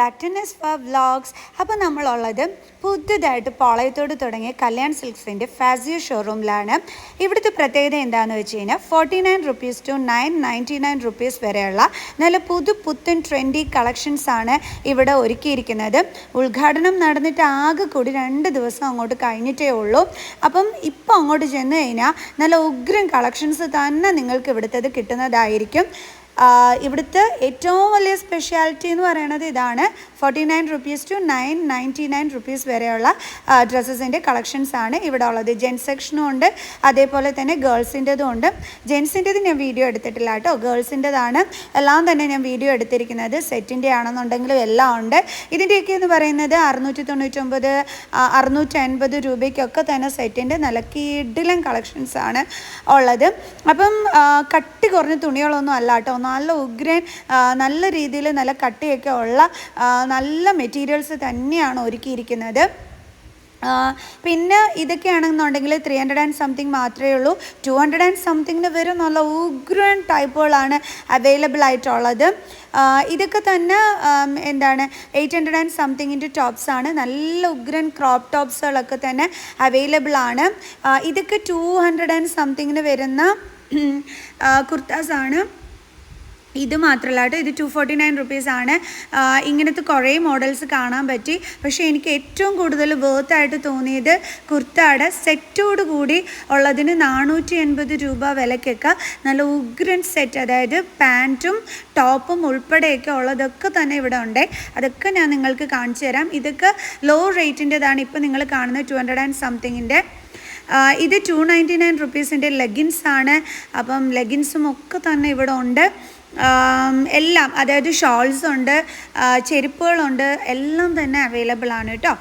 Back to നെസ്ഫ vlogs. അപ്പോൾ നമ്മളുള്ളത് പുതുതായിട്ട് പാളയത്തോട് തുടങ്ങിയ കല്യാൺ സിൽക്സിൻ്റെ ഫാസിയോ ഷോറൂമിലാണ്. ഇവിടുത്തെ പ്രത്യേകത എന്താണെന്ന് വെച്ച് കഴിഞ്ഞാൽ 49 rupees to 999 rupees വരെയുള്ള നല്ല പുത്തൻ ട്രെൻഡി കളക്ഷൻസാണ് ഇവിടെ ഒരുക്കിയിരിക്കുന്നത്. ഉദ്ഘാടനം നടന്നിട്ട് ആകെ കൂടി 2 ദിവസം അങ്ങോട്ട് കഴിഞ്ഞിട്ടേ ഉള്ളൂ. അപ്പം ഇപ്പോൾ അങ്ങോട്ട് ചെന്ന് കഴിഞ്ഞാൽ നല്ല ഉഗ്രൻ കളക്ഷൻസ് തന്നെ നിങ്ങൾക്ക് ഇവിടുത്തേത് കിട്ടുന്നതായിരിക്കും. ഇവിടുത്തെ ഏറ്റവും വലിയ സ്പെഷ്യാലിറ്റി എന്ന് പറയുന്നത് ഇതാണ്. 49 rupees to 999 rupees വരെയുള്ള ഡ്രസ്സസിൻ്റെ കളക്ഷൻസാണ് ഇവിടെ ഉള്ളത്. ജെൻസ് സെക്ഷനും ഉണ്ട്, അതേപോലെ തന്നെ ഗേൾസിൻ്റെതും ഉണ്ട്. ജെൻസിൻ്റെത് ഞാൻ വീഡിയോ എടുത്തിട്ടില്ല കേട്ടോ, ഗേൾസിൻ്റെതാണ് എല്ലാം തന്നെ ഞാൻ വീഡിയോ എടുത്തിരിക്കുന്നത്. സെറ്റിൻ്റെ ആണെന്നുണ്ടെങ്കിലും എല്ലാം ഉണ്ട്. ഇതിൻ്റെയൊക്കെ എന്ന് പറയുന്നത് 699 650 രൂപയ്ക്കൊക്കെ തന്നെ സെറ്റിൻ്റെ നല്ല കിടിലൻ കളക്ഷൻസാണ് ഉള്ളത്. അപ്പം കട്ടി കുറഞ്ഞ തുണികളൊന്നും അല്ല കേട്ടോ, നല്ല ഉഗ്രൻ നല്ല രീതിയിൽ നല്ല കട്ടിയൊക്കെ ഉള്ള നല്ല മെറ്റീരിയൽസ് തന്നെയാണ് ഒരുക്കിയിരിക്കുന്നത്. പിന്നെ ഇതൊക്കെയാണെന്നുണ്ടെങ്കിൽ 300 and something മാത്രമേ ഉള്ളൂ. 200 and something വരെ നല്ല ഉഗ്രൻ ടൈപ്പുകളാണ് അവൈലബിൾ ആയിട്ടുള്ളത്. ഇതൊക്കെ തന്നെ എന്താണ് 800 and something ടോപ്സാണ്. നല്ല ഉഗ്രൻ ക്രോപ്പ് ടോപ്സുകളൊക്കെ തന്നെ അവൈലബിൾ ആണ്. ഇതൊക്കെ 200 and something വരുന്ന കുർത്താസാണ്. ഇത് മാത്രമല്ല കേട്ടോ, ഇത് 249 rupees ആണ്. ഇങ്ങനത്തെ കുറേ മോഡൽസ് കാണാൻ പറ്റി. പക്ഷേ എനിക്ക് ഏറ്റവും കൂടുതൽ വേർത്തായിട്ട് തോന്നിയത് കുർത്തയുടെ സെറ്റോട് കൂടി ഉള്ളതിന് 480 രൂപ വിലക്കൊക്കെ നല്ല ഉഗ്രൻ സെറ്റ്, അതായത് പാൻറ്റും ടോപ്പും ഉൾപ്പെടെയൊക്കെ ഉള്ളതൊക്കെ തന്നെ ഇവിടെ ഉണ്ട്. അതൊക്കെ ഞാൻ നിങ്ങൾക്ക് കാണിച്ചു തരാം. ഇതൊക്കെ ലോ റേറ്റിൻ്റെതാണ്. ഇപ്പോൾ നിങ്ങൾ കാണുന്ന 200 and something. ഇത് 299 rupees ലെഗിൻസാണ്. അപ്പം ലെഗിൻസും ഒക്കെ തന്നെ ഇവിടെ ഉണ്ട്. എല്ലാം, അതായത് ഷോൾസ് ഉണ്ട്, ചെരുപ്പുകളുണ്ട്, എല്ലാം തന്നെ അവൈലബിൾ ആണ് കേട്ടോ.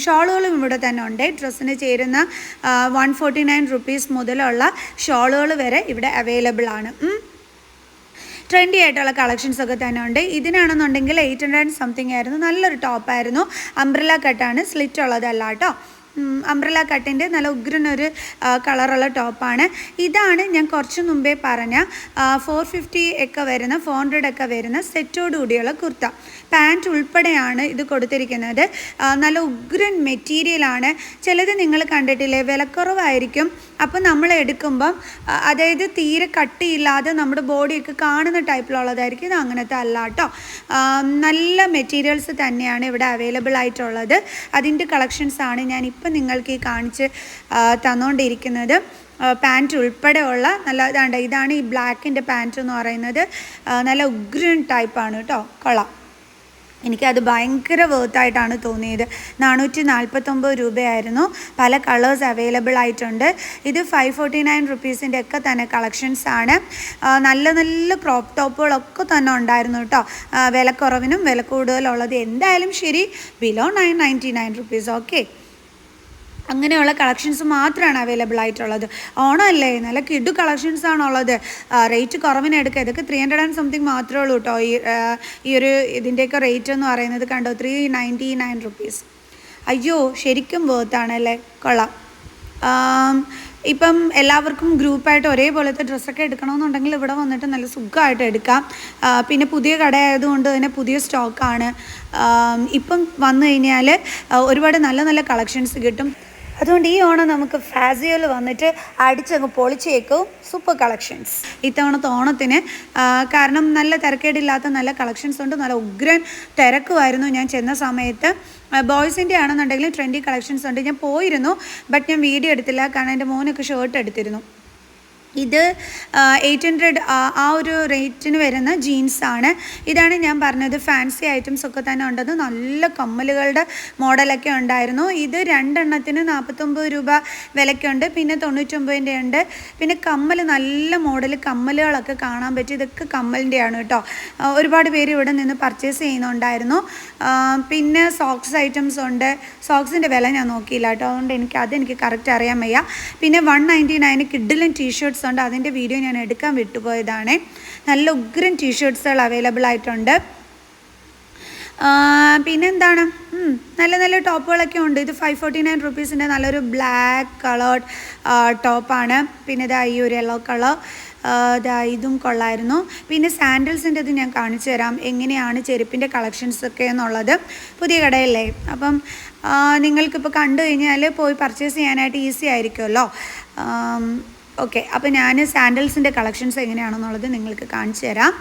ഷോളുകളും ഇവിടെ തന്നെ ഉണ്ട്. ഡ്രസ്സിന് ചേരുന്ന 149 rupees മുതലുള്ള ഷോളുകൾ വരെ ഇവിടെ അവൈലബിൾ ആണ്. ട്രെൻഡി ആയിട്ടുള്ള കളക്ഷൻസൊക്കെ തന്നെ ഉണ്ട്. ഇതിനാണെന്നുണ്ടെങ്കിൽ 800 and something ആയിരുന്നു. നല്ലൊരു ടോപ്പായിരുന്നു. അംബ്രല കട്ടാണ്, സ്ലിറ്റ് ഉള്ളതല്ല കേട്ടോ. അംബ്രല കട്ടിൻ്റെ നല്ല ഉഗ്രനൊരു കളറുള്ള ടോപ്പാണ്. ഇതാണ് ഞാൻ കുറച്ച് മുമ്പേ പറഞ്ഞ 450 ഒക്കെ വരുന്ന 400 ഒക്കെ വരുന്ന സെറ്റോട് കൂടിയുള്ള കുർത്ത. പാൻറ്റ് ഉൾപ്പെടെയാണ് ഇത് കൊടുത്തിരിക്കുന്നത്. നല്ല ഉഗ്രൻ മെറ്റീരിയലാണ്. ചിലത് നിങ്ങൾ കണ്ടിട്ടില്ലേ, വിലക്കുറവായിരിക്കും. അപ്പോൾ നമ്മൾ എടുക്കുമ്പം അതായത് തീരെ കട്ടിയില്ലാതെ നമ്മുടെ ബോഡിയൊക്കെ കാണുന്ന ടൈപ്പിലുള്ളതായിരിക്കും. ഇത് അങ്ങനത്തെ അല്ല കേട്ടോ. നല്ല മെറ്റീരിയൽസ് തന്നെയാണ് ഇവിടെ അവൈലബിൾ ആയിട്ടുള്ളത്. അതിൻ്റെ കളക്ഷൻസാണ് ഞാൻ ഇപ്പം നിങ്ങൾക്ക് ഈ കാണിച്ച് തന്നുകൊണ്ടിരിക്കുന്നത്. പാൻറ്റ് ഉൾപ്പെടെയുള്ള നല്ല ഇതാണ് ഈ ബ്ലാക്കിൻ്റെ പാൻറ്റ് എന്ന് പറയുന്നത്. നല്ല ഉഗ്രൻ ടൈപ്പാണ് കേട്ടോ, കൊള്ളാം. എനിക്കത് ഭയങ്കര വേർത്തായിട്ടാണ് തോന്നിയത്. 449 രൂപയായിരുന്നു. പല കളേഴ്സ് അവൈലബിൾ ആയിട്ടുണ്ട്. ഇത് 549 rupees ഒക്കെ തന്നെ കളക്ഷൻസാണ്. നല്ല നല്ല ക്രോപ്പ് ടോപ്പുകളൊക്കെ തന്നെ ഉണ്ടായിരുന്നു കേട്ടോ. വിലക്കുറവിനും വില കൂടുതലുള്ളത് എന്തായാലും ശരി ബിലോ 999 rupees. ഓക്കെ, അങ്ങനെയുള്ള കളക്ഷൻസ് മാത്രമാണ് അവൈലബിൾ ആയിട്ടുള്ളത്. ഓണമല്ലേ, നല്ല കിഡു കളക്ഷൻസാണുള്ളത്. റേറ്റ് കുറവിന് എടുക്കുക. ഇതൊക്കെ 300 and something മാത്രമേ ഉള്ളൂ കേട്ടോ. ഈ ഒരു ഇതിൻ്റെയൊക്കെ റേറ്റ് എന്ന് പറയുന്നത് കണ്ടോ, 399 rupees. അയ്യോ, ശരിക്കും വേർത്താണല്ലേ, കൊള്ളാം. ഇപ്പം എല്ലാവർക്കും ഗ്രൂപ്പായിട്ട് ഒരേപോലത്തെ ഡ്രസ്സൊക്കെ എടുക്കണമെന്നുണ്ടെങ്കിൽ ഇവിടെ വന്നിട്ട് നല്ല സുഖമായിട്ട് എടുക്കാം. പിന്നെ പുതിയ കടയായതുകൊണ്ട് തന്നെ പുതിയ സ്റ്റോക്കാണ്. ഇപ്പം വന്നു കഴിഞ്ഞാൽ ഒരുപാട് നല്ല നല്ല കളക്ഷൻസ് കിട്ടും. അതുകൊണ്ട് ഈ ഓണം നമുക്ക് ഫാസിയോയിൽ വന്നിട്ട് അടിച്ചങ്ങ് പൊളിച്ചേക്കും. സൂപ്പർ കളക്ഷൻസ് ഇത്തവണത്തെ ഓണത്തിന്. കാരണം നല്ല തിരക്കേടില്ലാത്ത നല്ല കളക്ഷൻസ് ഉണ്ട്. നല്ല ഉഗ്രൻ തിരക്കുമായിരുന്നു ഞാൻ ചെന്ന സമയത്ത്. ബോയ്സിൻ്റെ ആണെന്നുണ്ടെങ്കിൽ ട്രെൻഡി കളക്ഷൻസ് ഉണ്ട്. ഞാൻ പോയിരുന്നു, ബട്ട് ഞാൻ വീഡിയോ എടുത്തില്ല, കാരണം എൻ്റെ മോനൊക്കെ ഷർട്ട് എടുത്തിരുന്നു. ഇത് 800 ആ ഒരു റേറ്റിന് വരുന്ന ജീൻസാണ്. ഇതാണ് ഞാൻ പറഞ്ഞത്, ഫാൻസി ഐറ്റംസ് ഒക്കെ തന്നെ ഉണ്ടത്. നല്ല കമ്മലുകളുടെ മോഡലൊക്കെ ഉണ്ടായിരുന്നു. ഇത് 2 എണ്ണത്തിന് 49 രൂപ വിലയ്ക്കുണ്ട്. പിന്നെ 99 ഉണ്ട്. പിന്നെ കമ്മൽ, നല്ല മോഡൽ കമ്മലുകളൊക്കെ കാണാൻ പറ്റും. ഇതൊക്കെ കമ്മലിൻ്റെയാണ് കേട്ടോ. ഒരുപാട് പേര് ഇവിടെ നിന്ന് പർച്ചേസ് ചെയ്യുന്നുണ്ടായിരുന്നു. പിന്നെ സോക്സ് ഐറ്റംസ് ഉണ്ട്. സോക്സിൻ്റെ വില ഞാൻ നോക്കിയില്ല കേട്ടോ, അതുകൊണ്ട് അതെനിക്ക് കറക്റ്റ് അറിയാൻ വയ്യ. പിന്നെ 199 കിഡിലൻ ടീഷർട്ട്സ് ഉണ്ട്. അതിൻ്റെ വീഡിയോ ഞാൻ എടുക്കാൻ വിട്ടുപോയതാണ്. നല്ല ഉഗ്രൻ ടീഷർട്ട്സുകൾ അവൈലബിൾ ആയിട്ടുണ്ട്. പിന്നെന്താണ്, നല്ല നല്ല ടോപ്പുകളൊക്കെ ഉണ്ട്. ഇത് 549 rupees നല്ലൊരു ബ്ലാക്ക് കളേർഡ് ടോപ്പാണ്. പിന്നെ ഇതാ ഈ ഒരു യെല്ലോ കളർ ഇതും കൊള്ളായിരുന്നു. പിന്നെ സാൻഡൽസിൻ്റെ ഇത് ഞാൻ കാണിച്ചു തരാം, എങ്ങനെയാണ് ചെരുപ്പിൻ്റെ കളക്ഷൻസൊക്കെ എന്നുള്ളത്. പുതിയ കടയല്ലേ, അപ്പം നിങ്ങൾക്കിപ്പോൾ കണ്ടു കഴിഞ്ഞാൽ പോയി പർച്ചേസ് ചെയ്യാനായിട്ട് ഈസി ആയിരിക്കുമല്ലോ. ഓക്കെ, അപ്പോൾ ഞാൻ സാൻഡൽസിൻ്റെ കളക്ഷൻസ് എങ്ങനെയാണെന്നുള്ളത് നിങ്ങൾക്ക് കാണിച്ചു തരാം.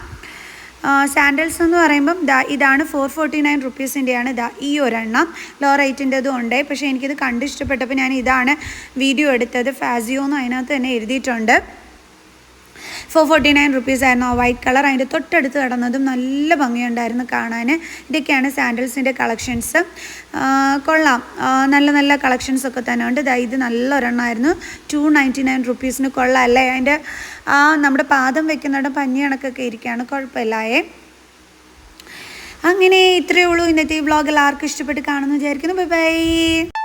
സാൻഡൽസ് എന്ന് പറയുമ്പം ഇതാണ് 449 റുപ്പീസിൻ്റെയാണ്. ഈ ഒരെണ്ണം ലോ റേറ്റിൻ്റെതും ഉണ്ട്. പക്ഷേ എനിക്കിത് കണ്ട് ഇഷ്ടപ്പെട്ടപ്പോൾ ഞാൻ ഇതാണ് വീഡിയോ എടുത്തത്. ഫാസിയോ എന്ന് അതിനകത്ത് തന്നെ എഴുതിയിട്ടുണ്ട്. 449 റുപ്പീസായിരുന്നു ആ വൈറ്റ് കളർ. അതിൻ്റെ തൊട്ടടുത്ത് കിടന്നതും നല്ല ഭംഗിയുണ്ടായിരുന്നു കാണാൻ. ഇതൊക്കെയാണ് സാൻഡൽസിൻ്റെ കളക്ഷൻസ്. കൊള്ളാം, നല്ല നല്ല കളക്ഷൻസൊക്കെ തന്നെ ഉണ്ട്. ഇത് നല്ലൊരെണ്ണമായിരുന്നു. 299 റുപ്പീസിന്. കൊള്ളാം അല്ലേ? അതിൻ്റെ നമ്മുടെ പാദം വെക്കുന്നിടം പഞ്ഞി കണക്കൊക്കെ ഇരിക്കുകയാണ്, കുഴപ്പമില്ലായേ. അങ്ങനെ ഇത്രയേ ഉള്ളൂ ഇന്നത്തെ ഈ വ്ളോഗ്. എല്ലാവർക്കും ഇഷ്ടപ്പെട്ട് കാണുമെന്ന് വിചാരിക്കുന്നു. Bye bye.